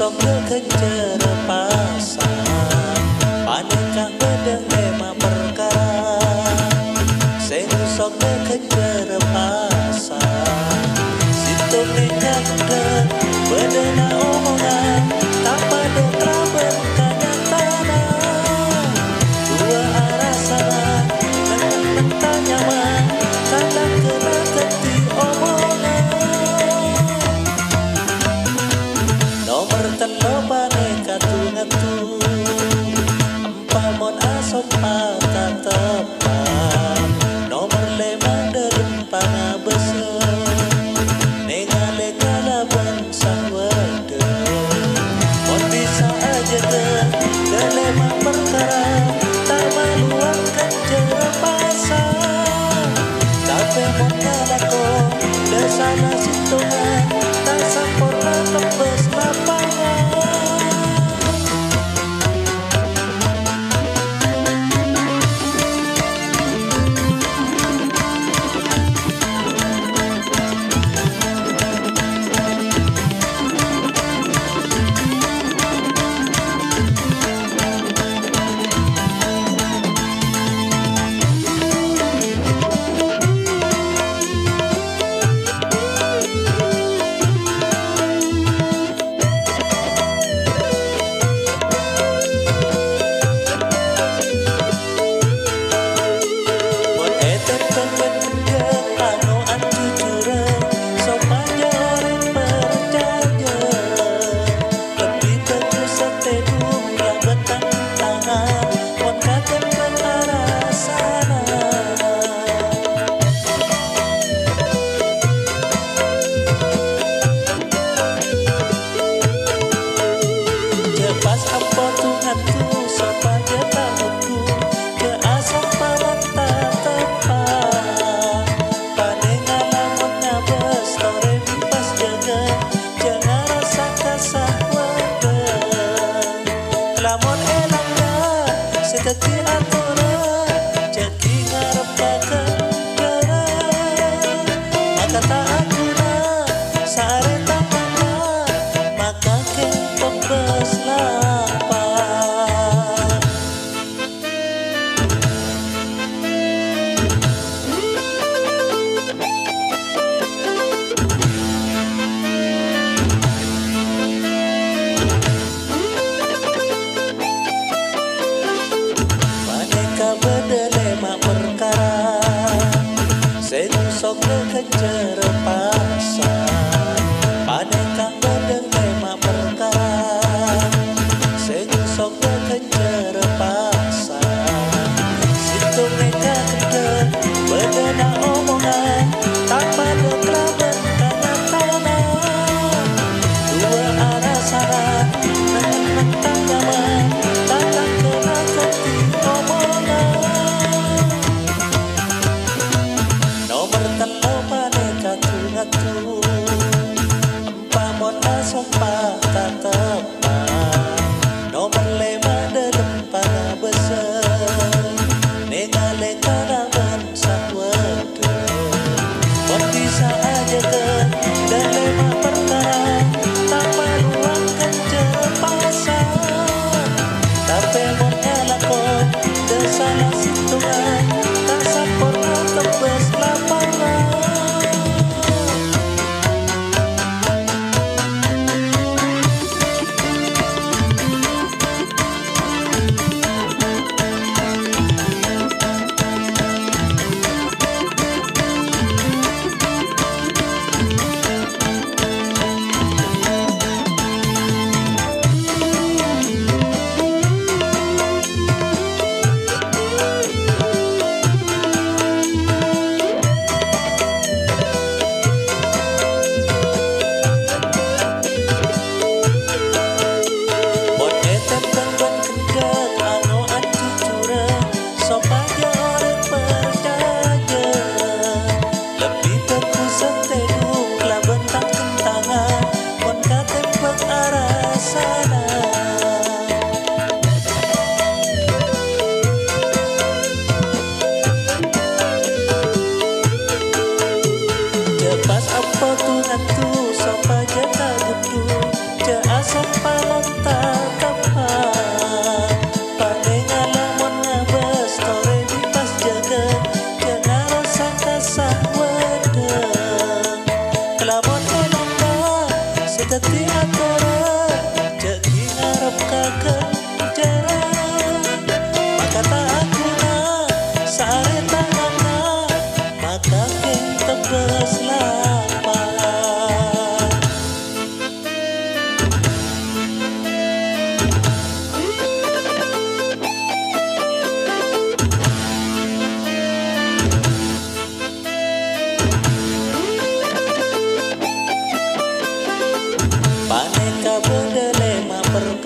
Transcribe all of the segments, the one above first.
sok kekejar pasang panekah bedeng lema perkara sing sok kekejar pasang situ nekak dek bedena omongan tak pada kerabat kanyatana dua arah sana mentah nyaman kadang kena keti omongan nomor telo paneka ngatu empamon asok patah tepat nomor lema derem pangabesen nengale kalaban sang wedeng mon bisa aja ke lema perkara tak maluang kejar pasang tapi mon ngalako desana situngan tak sampurna tebes lapangan. Pas apa Tuhanku supaya tahuku ke asal paman tak tepat panengan lamun ngabes tore pas jaga jangan rasa kasah wedeng lamun elangnya seketi aturan jadi ngarep kakendera maka tak aguna sare tangannya maka kempok beslah sing sok kekejar pasang panekah bedeng lema perkara sing sok kekejar pasang situ nekak dek bedena omongan tak pada kerabat kanyatana dua arah sana mentah nyaman tak kena keti omongan nomor telo paneka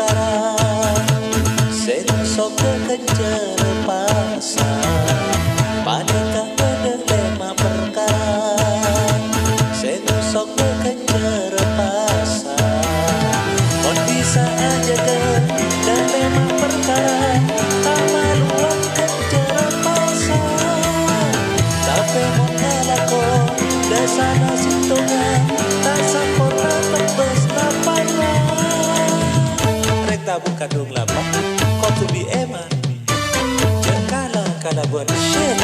perkara. Sing sok kejar pasar padahal bener mak perkara. Sing sok kejar pasar mau bisa aja dan memang perkara. Amaluan kejar pasar tapi mau ngalako dasana sintonga tak sampurna tebes lapanya. Bukan dong lapa kau tuh bi eman jangan kalah buat share